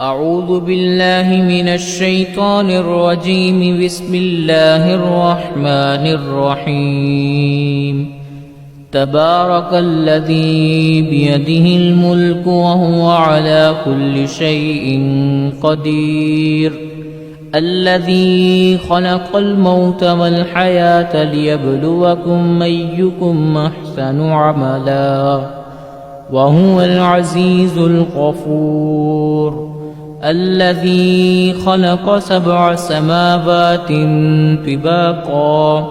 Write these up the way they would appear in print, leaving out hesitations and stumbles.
أعوذ بالله من الشيطان الرجيم. بسم الله الرحمن الرحيم. تبارك الذي بيده الملك وهو على كل شيء قدير، الذي خلق الموت والحياة ليبلوكم أيكم أحسن عملا، وهو العزيز الغفور. الذي خلق 7 سماوات طباقا،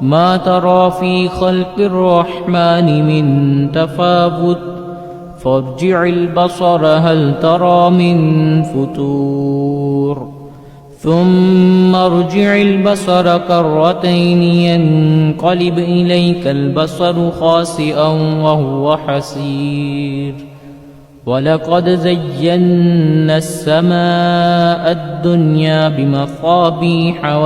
ما ترى في خلق الرحمن من تفاوت، فارجع البصر هل ترى من فتور، ثم ارجع البصر كرتين ينقلب إليك البصر خاسئا وهو حسير. ولقد زينا السماء الدنيا بمصابيح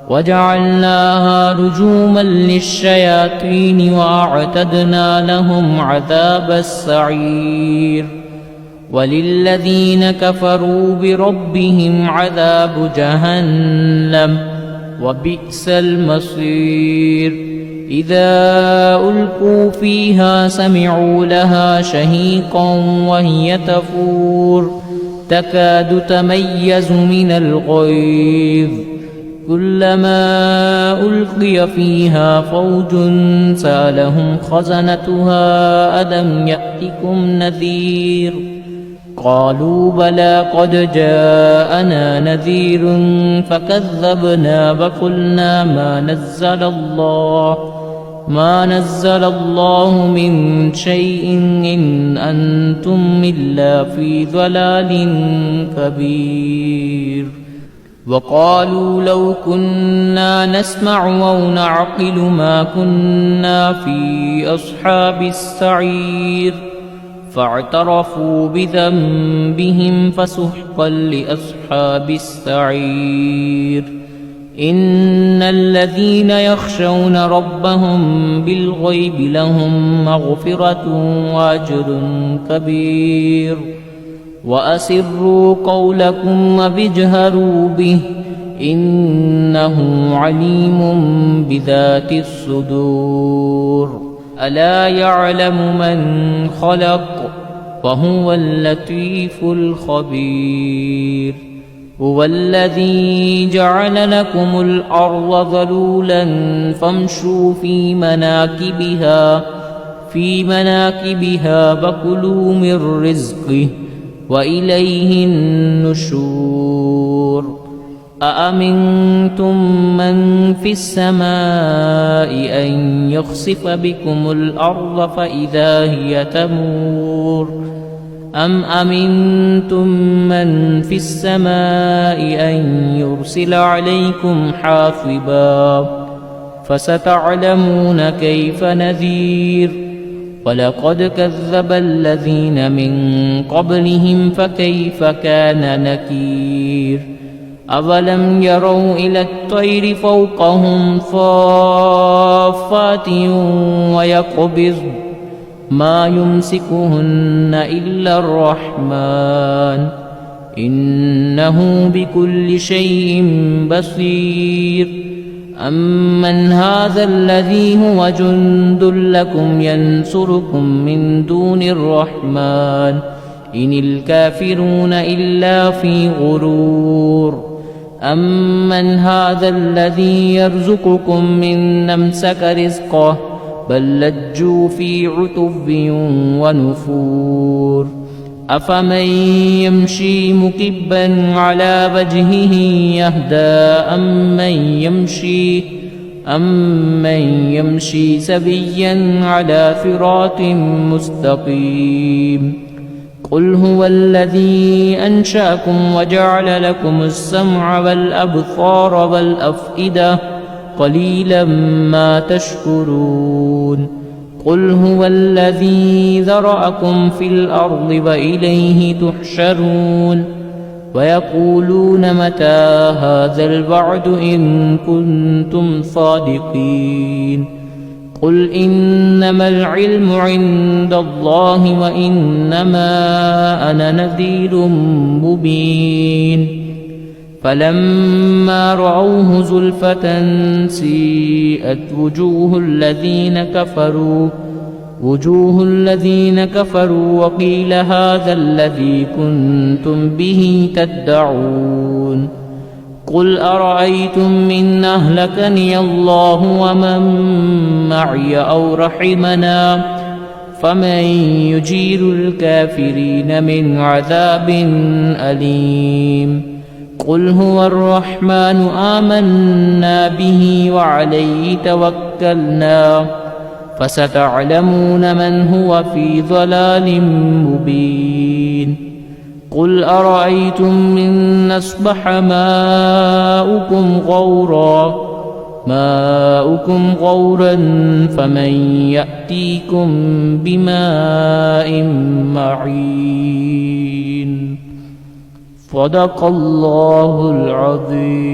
وجعلناها رجوما للشياطين، وأعتدنا لهم عذاب السعير. وللذين كفروا بربهم عذاب جهنم، وبئس المصير. إذا ألقوا فيها سمعوا لها شهيقا وهي تفور، تكاد تميز من الغيظ. كلما ألقي فيها فوج سألهم خزنتها ألم يأتكم نذير؟ قالوا بلى قد جاءنا نذير فكذبنا وقلنا ما نزل الله من شيء إن أنتم إلا في ضلال كبير. وقالوا لو كنا نسمع أو نعقل ما كنا في أصحاب السعير، فاعترفوا بذنبهم فسحقا لأصحاب السعير. إن الذين يخشون ربهم بالغيب لهم مغفرة وأجر كبير. وأسروا قولكم واجهروا به، إنه عليم بذات الصدور. ألا يعلم من خلق وهو اللطيف الخبير. هو الذي جعل لكم الأرض ذلولا فامشوا في مناكبها وكلوا من رزقه وإليه النشور. أأمنتم من في السماء أن يخسف بكم الأرض فإذا هي تمور، أم أمنتم من في السماء أن يرسل عليكم حاصبا، فستعلمون كيف نذير. ولقد كذب الذين من قبلهم فكيف كان نكير. أولم يروا إلى الطير فوقهم صافات ويقبض ما يمسكهن إلا الرحمن، إنه بكل شيء بصير. أمن هذا الذي هو جند لكم ينصركم من دون الرحمن، إن الكافرون إلا في غرور. أمن هذا الذي يرزقكم من أمسك رزقه، بل لجوا في عتب ونفور. أفمن يمشي مكبا على وجهه يهدى أمن يمشي سبيا على صراط مستقيم. قل هو الذي أنشأكم وجعل لكم السمع والأبصار والأفئدة، قليلا ما تشكرون. قل هو الذي ذرأكم في الأرض وإليه تحشرون. ويقولون متى هذا الوعد إن كنتم صادقين. قل إنما العلم عند الله وإنما أنا نذير مبين فلما رأوه زلفة سيئت وجوه الذين كفروا وقيل هذا الذي كنتم به تدعون قل أرأيتم إن أهلكني الله ومن معي أو رحمنا فمن يجير الكافرين من عذاب أليم قل هو الرحمن آمنا به وعليه توكلنا فستعلمون من هو في ضلال مبين قل أرأيتم إن أصبح ماؤكم غورا فمن يأتيكم بماء معين صدق الله العظيم.